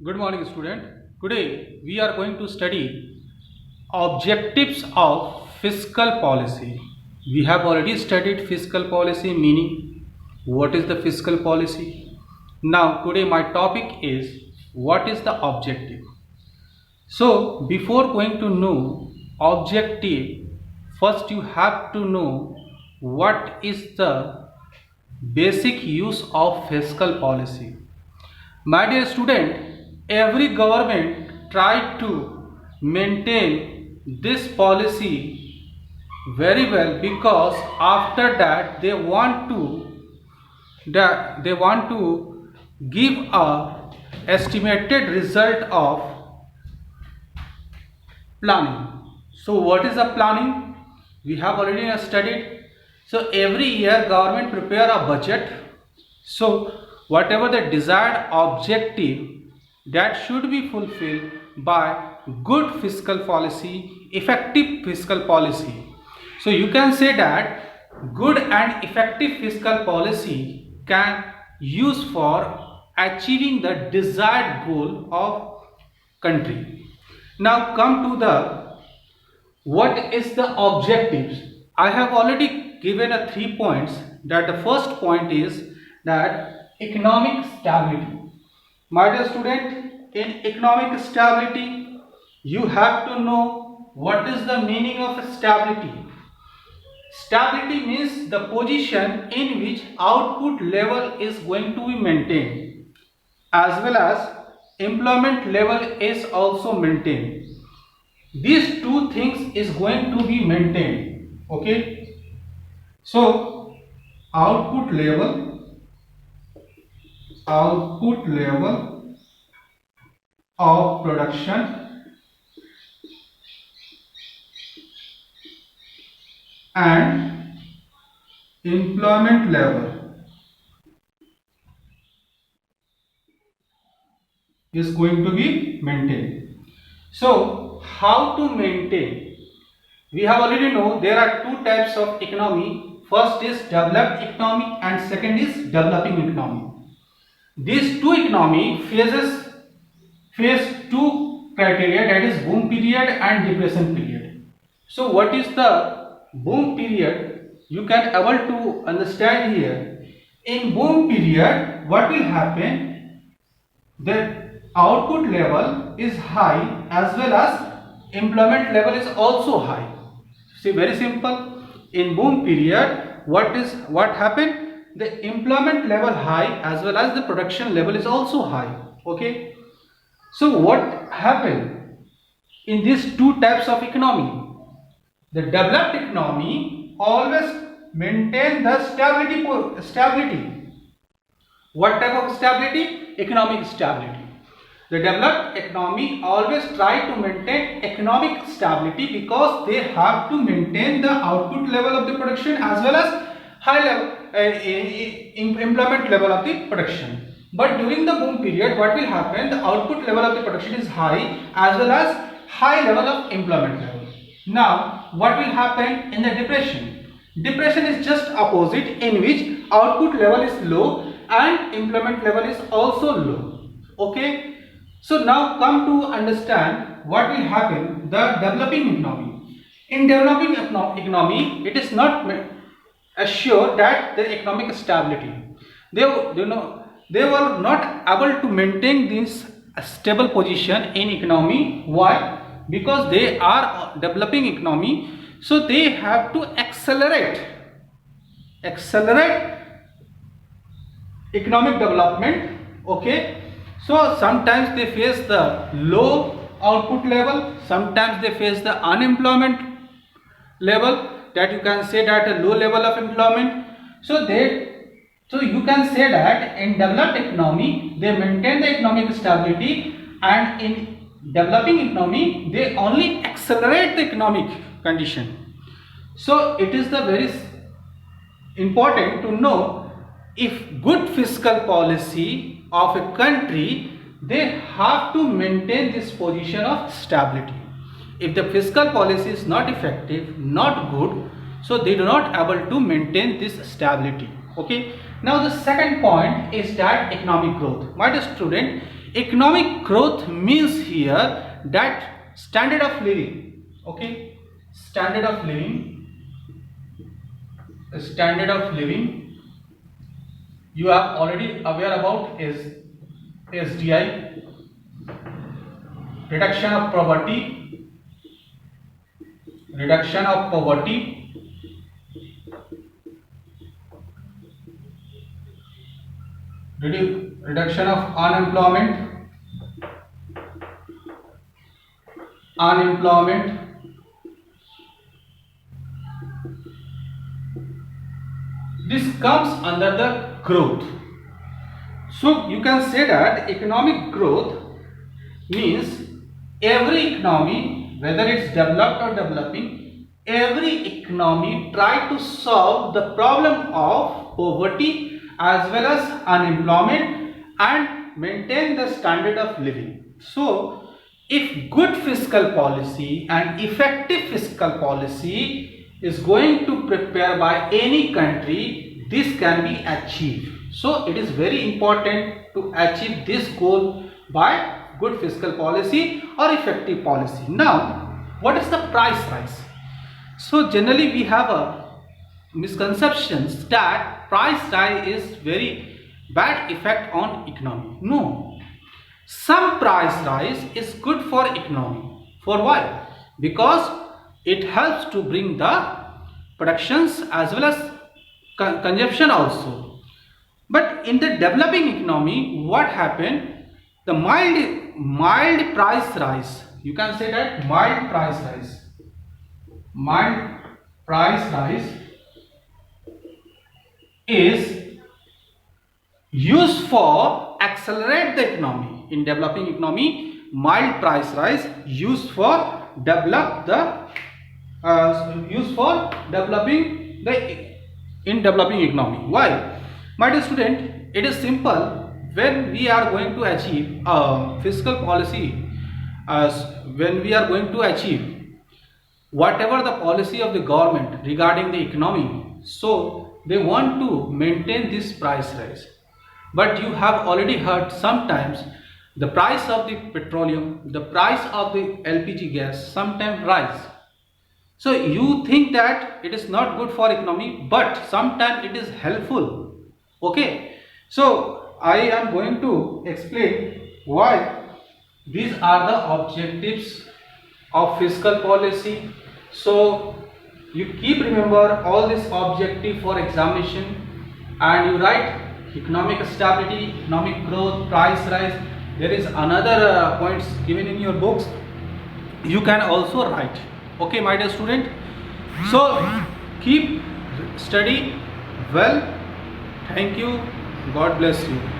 Good morning, student. Today we are going to study objectives of fiscal policy. We have already studied fiscal policy, meaning what is the fiscal policy. Now today my topic is what is the objective. So before going to know objective, first you have to know what is the basic use of fiscal policy. My dear student, every government tried to maintain this policy very well, because after that they want to give a estimated result of planning. So what is a planning? We have already studied. So every year government prepare a budget. So whatever the desired objective, that should be fulfilled by good fiscal policy, effective fiscal policy. So you can say that good and effective fiscal policy can use for achieving the desired goal of country. Now come to the what is the objectives. I have already given a 3 points. That the first point is that economic stability. My dear student, in economic stability you have to know what is the meaning of stability. Stability means the position in which output level is going to be maintained, as well as employment level is also maintained. These two things is going to be maintained. Okay, so output level of production and employment level is going to be maintained. So how to maintain? We have already know there are two types of economy. First is developed economy and second is developing economy. These two economy face two criteria, that is boom period and depression period. So what is the boom period? You can able to understand here. In boom period, what will happen? The output level is high as well as employment level is also high. See, very simple. In boom period, what happened? The employment level high as well as the production level is also high. Okay. So what happened in these two types of economy? The developed economy always maintain the stability. What type of stability? Economic stability. The developed economy always try to maintain economic stability because they have to maintain the output level of the production as well as high level employment level of the production. But during the boom period, what will happen? The output level of the production is high as well as high level of employment level. Now, what will happen in the depression? Depression is just opposite, in which output level is low and employment level is also low. Okay. So now come to understand what will happen the developing economy. In developing economy, it is not assured that the economic stability. They were not able to maintain this stable position in economy. Why? Because they are developing economy, so they have to accelerate economic development. Okay. So sometimes they face the low output level, sometimes they face the unemployment level, that you can say that a low level of employment. So you can say that in developed economy they maintain the economic stability, and in developing economy they only accelerate the economic condition. So it is the very important to know, if good fiscal policy of a country, they have to maintain this position of stability. If the fiscal policy is not effective, not good, so they do not able to maintain this stability. Okay. Now the second point is that economic growth. My dear student, Economic growth means here that standard of living, okay, standard of living you are already aware about is SDI, reduction of poverty, reduction of unemployment. This comes under the growth. So you can say that economic growth means every economy, whether it's developed or developing, every economy try to solve the problem of poverty as well as unemployment and maintain the standard of living. So if good fiscal policy and effective fiscal policy is going to prepare by any country, this can be achieved. So it is very important to achieve this goal by good fiscal policy or effective policy. Now, what is the price rise? So generally we have a misconceptions that price rise is very bad effect on economy. No, some price rise is good for economy. For why? Because it helps to bring the productions as well as consumption also. But in the developing economy, what happened? The mild price rise. You can say that mild price rise is used for accelerate the economy. In developing economy, mild price rise used for developing in developing economy. Why? My dear student, it is simple. When we are going to achieve fiscal policy, when we are going to achieve whatever the policy of the government regarding the economy, so they want to maintain this price rise. But you have already heard sometimes the price of the petroleum, the price of the LPG gas sometimes rise. So you think that it is not good for economy, but sometimes it is helpful. Okay, so I am going to explain why these are the objectives of fiscal policy. So you keep remember all this objective for examination and you write economic stability, economic growth, price rise. There is another points given in your books. You can also write. Okay, my dear student. So keep study well. Thank you. God bless you.